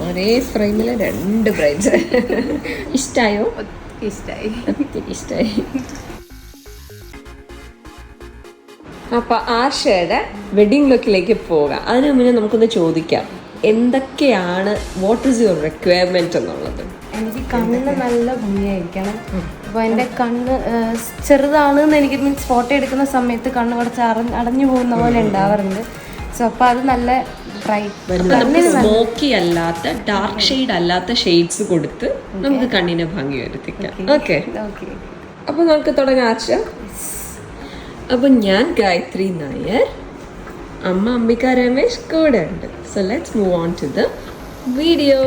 ഒരേ ഫ്രെയിമില് 2 ബ്രൈഡ്സ്. ഇഷ്ടായോ? ഇഷ്ടായി. ഒത്തിരി ഇഷ്ടായി. അപ്പൊ ആർഷയുടെ വെഡിങ് ലുക്കിലേക്ക് പോകാം. അതിനു മുന്നേ നമുക്കൊന്ന് ചോദിക്കാം, എന്തൊക്കെയാണ് വാട്ട് ഈസ് യുവർ റിക്വയർമെന്റ് എന്നുള്ളത്. എനിക്ക് കണ്ണ് നല്ല ഭംഗിയായിരിക്കണം. അപ്പോൾ എൻ്റെ കണ്ണ് ചെറുതാണെന്ന് എനിക്ക് മീൻസ് ഫോട്ടോ എടുക്കുന്ന സമയത്ത് കണ്ണ് കുറച്ച് അടഞ്ഞു പോകുന്ന പോലെ ഉണ്ടാവാറുണ്ട്. സോ അപ്പോൾ അത് നല്ല സ്മോക്കി അല്ലാത്ത ഡാർക്ക് ഷെയ്ഡ് അല്ലാത്ത ഷെയ്ഡ്സ് കൊടുത്ത് നമുക്ക് കണ്ണിനെ ഭംഗി വരുത്തിക്കാം. ഓക്കെ, അപ്പൊ നമുക്ക് തുടങ്ങാം ആർഷ. അപ്പൊ ഞാൻ ഗായത്രി നായർ, അമ്മ അംബിക രമേശ് കൂടെ ഉണ്ട്. So let's move on to the video.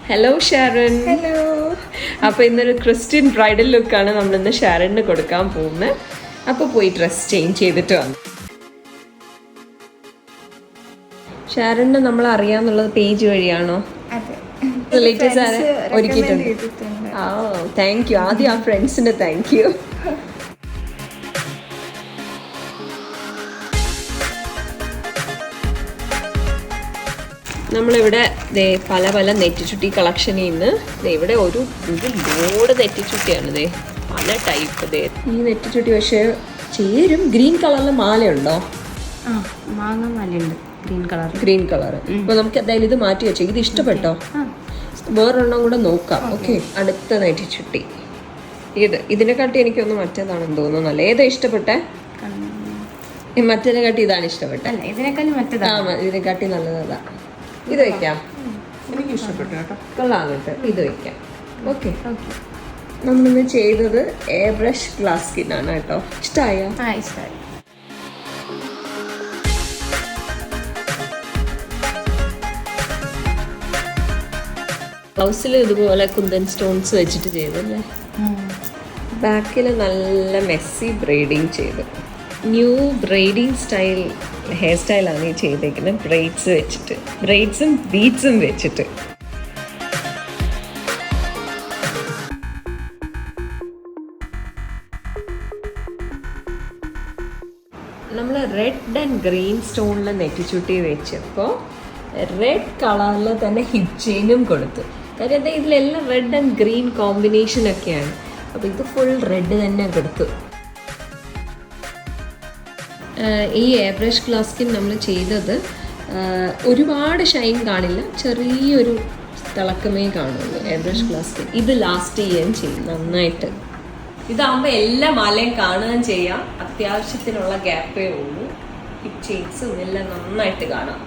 Hello Sharon. Hello. അപ്പോൾ ഇന്നൊരു ക്രിസ്ത്യൻ ബ്രൈഡൽ ലുക്കാണ് നമ്മളിന്ന് ഷാരന് കൊടുക്കാൻ പോകുന്നത്. അപ്പോൾ പോയി ഡ്രസ് ചേഞ്ച് ചെയ്തിട്ട് വന്നു. ഷാരന് നമ്മൾ അറിയാന്നുള്ളത് പേജ് വഴിയാണോ? റിലേറ്റീവ്സ് ആരെ ഒരുക്കിയിട്ടുണ്ട്? ആ, താങ്ക് യു. ആദ്യം ആ ഫ്രണ്ട്സിന് താങ്ക് യു. നമ്മളിവിടെ പല പല നെറ്റിച്ചുട്ടി കളക്ഷനിൽ നിന്ന് ഇവിടെ ഒരു ലോഡ് നെറ്റിച്ചുട്ടിയാണ്. പല ടൈപ്പ്. ഈ നെറ്റിച്ചുട്ടി പക്ഷേ ചേരും. ഗ്രീൻ കളറിൽ മാലയുണ്ടോ? മാങ്ങ മാലയുണ്ട്, ഗ്രീൻ കളർ. അപ്പൊ നമുക്ക് എന്തായാലും ഇത് മാറ്റി വെച്ചേ. ഇത് ഇഷ്ടപ്പെട്ടോ? വേറൊരെണ്ണം കൂടെ നോക്കാം. ഓക്കെ, അടുത്ത നെറ്റിച്ചുട്ടി ഇതിനെക്കാട്ടി എനിക്കൊന്ന് മറ്റേതാണെന്ന് തോന്നുന്നല്ലേ. ഏതാ ഇഷ്ടപ്പെട്ടെ? മറ്റേതിനെക്കാട്ടി ഇതാണ് ഇഷ്ടപ്പെട്ടെ? ഇതിനെക്കാട്ടി നല്ലതാ. ഇത് വെക്കാം. എനിക്ക് ഇഷ്ടപ്പെട്ടു കേട്ടോ. കൊള്ളാം കേട്ടോ. ഇത് വെക്കാം. ഓക്കെ, നമ്മളിന്ന് ചെയ്തത് എയർ ബ്രഷ് ഗ്ലാസ് സ്കിൻ ആണ് കേട്ടോ. ഇഷ്ടമായോ? ഇഷ്ടമായി. ബ്ലൗസിൽ ഇതുപോലെ കുന്തൻ സ്റ്റോൺസ് വെച്ചിട്ട് ചെയ്തല്ലേ. ബാക്കിൽ നല്ല മെസ്സി ബ്രെയ്ഡിങ് ചെയ്ത്, ന്യൂ ബ്രെയ്ഡിങ് സ്റ്റൈൽ ഹെയർ സ്റ്റൈലാണ് ഈ ചെയ്തേക്കുന്നത്. ബ്രെയ്ഡ്സ് വെച്ചിട്ട്, ബ്രെയ്ഡ്സും ബീഡ്സും വെച്ചിട്ട്. നമ്മൾ റെഡ് ആൻഡ് ഗ്രീൻ സ്റ്റോണിൽ നെറ്റിച്ചുട്ടി വെച്ചപ്പോൾ റെഡ് കളറിൽ തന്നെ ഹിപ്പ് ചെയിനും കൊടുത്തു. കാര്യം എന്താ, ഇതിലെല്ലാം റെഡ് ആൻഡ് ഗ്രീൻ കോമ്പിനേഷനൊക്കെയാണ്. അപ്പോൾ ഇത് ഫുൾ റെഡ് തന്നെ കൊടുത്തു. ഈ എയർ ബ്രഷ് ഗ്ലാസ് സ്കിൻ നമ്മൾ ചെയ്തത് ഒരുപാട് ഷൈൻ കാണില്ല, ചെറിയൊരു തിളക്കമേ കാണുള്ളൂ എയർ ബ്രഷ് ഗ്ലാസ് സ്കിൻ. ഇത് ലാസ്റ്റ് ചെയ്യുകയും ചെയ്യും നന്നായിട്ട്. ഇതാകുമ്പോൾ എല്ലാ മാലയും കാണുകയും ചെയ്യാം. അത്യാവശ്യത്തിനുള്ള ഗ്യാപ്പേ ഉള്ളൂ. ഹിപ്പ് ചെയിൻസും എല്ലാം നന്നായിട്ട് കാണാം.